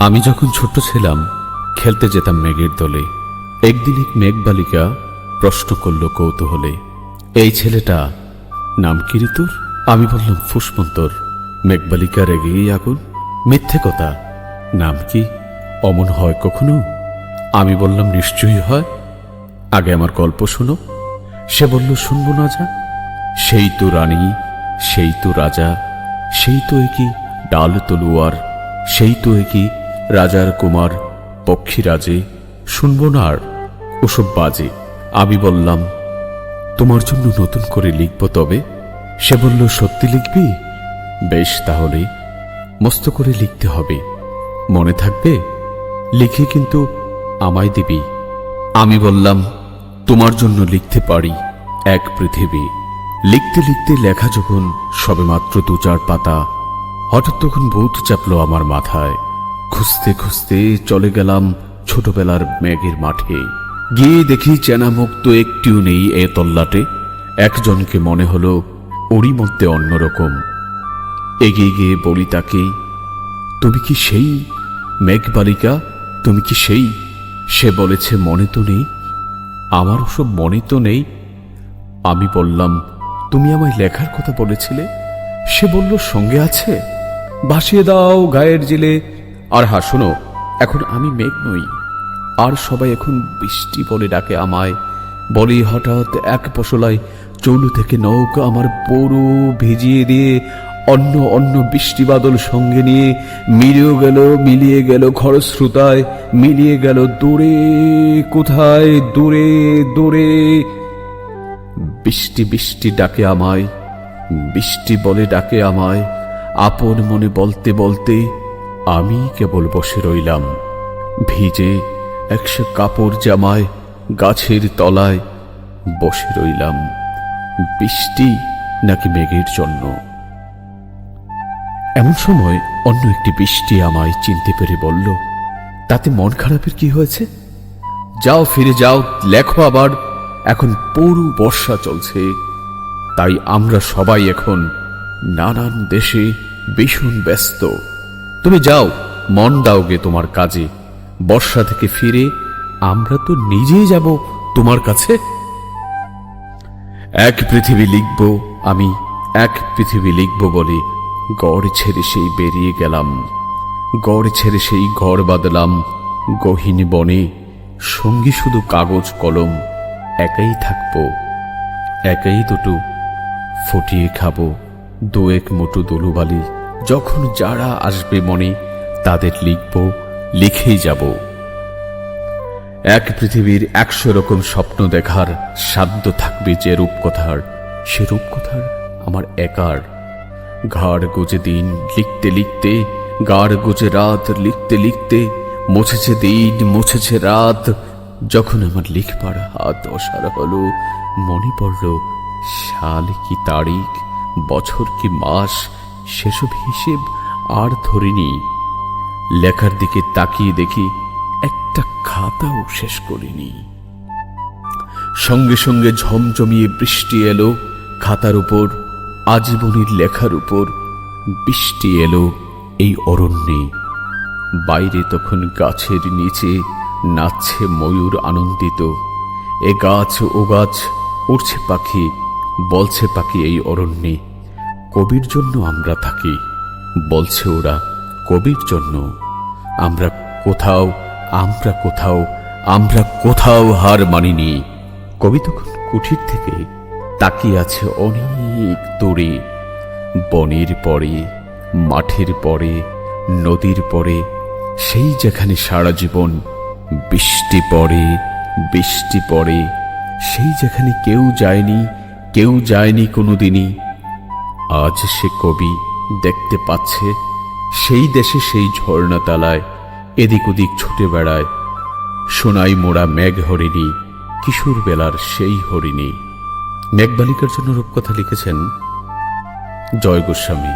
আমি যখন ছোট্ট ছিলাম খেলতে যেতাম মেঘের দলে। একদিন এক মেঘবালিকা প্রশ্ন করল কৌতূহলে, এই ছেলেটা নাম কি রে তোর? আমি বললাম ফুসমন্তর। মেঘবালিকা রেগেই আগুন, মিথ্যে কথা, নাম কি অমন হয় কখনো? আমি বললাম নিশ্চয়ই হয়, আগে আমার গল্প শোনো। সে বলল শুনবো না যা, সেই তো রানী, সেই তো রাজা, সেই তো একই ডাল তলুয়ার, সেই তো একই রাজার কুমার পক্ষীরাজে, শুনবো না আর ওসব বাজে। আমি বললাম তোমার জন্য নতুন করে লিখব তবে। সে বলল সত্যি লিখবি? বেশ, তাহলে মস্ত করে লিখতে হবে, মনে থাকবে? লিখে কিন্তু আমায় দিবি। আমি বললাম তোমার জন্য লিখতে পারি এক পৃথিবী। লিখতে লিখতে লেখা যখন সবেমাত্র 2-4 পাতা, হঠাৎ তখন ভূত চাপলো আমার মাথায়। খুঁজতে খুঁজতে চলে গেলাম ছোটবেলার মেঘের মাঠে। গিয়ে দেখি চেনা মুখ তো একটিও নেই এ তল্লাটে। একজনকে মনে হলো ওরই মধ্যে অন্যরকম। এগিয়ে গিয়ে বলি তাকে, তুমি কি সেই মেঘবালিকা? তুমি কি সেই? সে বলেছে মনে তো নেই। আমার ওসব মনে তো নেই। আমি বললাম তুমি আমায় লেখার কথা বলেছিলে। সে বলল সঙ্গে আছে, ভাসিয়ে দাও গায়ের জেলে। আর হ্যাঁ শোনো, এখন আমি মেঘ নই, আর সবাই এখন বৃষ্টি বলে ডাকে আমায়। বলি হঠাৎ এক পশলায় চৌলু থেকে নৌকা আমার পুরো ভিজিয়ে দিয়ে অন্য অন্য বৃষ্টি বাদল সঙ্গে নিয়ে মিলিয়ে গেল খরস্রোতায়, মিলিয়ে গেল দূরে কোথায়, দূরে দূরে। বৃষ্টি বৃষ্টি ডাকে আমায়, বৃষ্টি বলে ডাকে আমায়। আপন মনে বলতে বলতে আমি কেবল বসে রইলাম ভিজে 100 কাপড় জামায়, গাছের তলায় বসে রইলাম। বৃষ্টি নাকি মেঘের জন্য? এমন সময় অন্য একটি বৃষ্টি আমায় চিনতে পেরে বলল, তাতে মন খারাপের কি হয়েছে? যাও ফিরে যাও, লেখো আবার। এখন পুরো বর্ষা চলছে, তাই আমরা সবাই এখন নানান দেশে ভীষণ ব্যস্ত। তুমি যাও, মন দাওগে তোমার কাজে। বর্ষা থেকে ফিরে আমরা তো নিজেই যাব তোমার কাছে। এক পৃথিবী লিখব আমি, এক পৃথিবী লিখব বলে গড় ছেড়ে সেই বেরিয়ে গেলাম। গড় ছেড়ে সেই ঘর বাঁধলাম গহীন বনে, সঙ্গী শুধু কাগজ কলম। একাই থাকবো, একাই দুটো ফুটিয়ে খাবো 2-1 মুঠো দলুবালি। যখন যারা আসবে মনে তাদের লিখব, লিখেই যাব। এক পৃথিবীর 100 রকম স্বপ্ন দেখার সাধ্য থাকবে যে রূপকথার, সে রূপকথার আমার একার। ঘাড় গুজে দিন লিখতে লিখতে, গাড় গুজে রাত লিখতে লিখতে, মুছেছে দিন মুছেছে রাত। যখন আমার লিখবার হাত অসাড় হলো, মনে পড়ল সাল কি তারিখ, বছর কি মাস, সেসব হিসেব আর ধরিনি। লেখার দিকে তাকিয়ে দেখি একটা খাতাও শেষ করিনি। সঙ্গে সঙ্গে ঝমঝমিয়ে বৃষ্টি এলো খাতার উপর, আজীবনের লেখার উপর। বৃষ্টি এলো এই অরণ্যে। বাইরে তখন গাছের নিচে নাচছে ময়ূর আনন্দিত। এ গাছ ও গাছ, উড়ছে পাখি, বলছে পাখি এই অরণ্যে কবির জন্য আমরা থাকি। বলছে ওরা কবির জন্য। আমরা কোথাও, আমরা কোথাও, আমরা কোথাও হার মানিনি। কবি তখন কুঠির থেকে তাকিয়ে আছে অনেক দূরে। বনের পরে, মাঠের পরে, নদীর পরে, সেই যেখানে সারা জীবন বৃষ্টি পড়ে, বৃষ্টি পড়ে, সেই যেখানে কেউ যায়নি, কেউ যায়নি কোনোদিনই। আজ সে কবি দেখতে পাচ্ছে সেই দেশে সেই ঝর্ণা তালায় এদিক ওদিক ছুটে বেড়ায় সোনাই মোড়া মেঘ হরিণী, কিশোর বেলার সেই হরিণী। মেঘবালিকার জন্য রূপকথা লিখেছেন জয় গোস্বামী।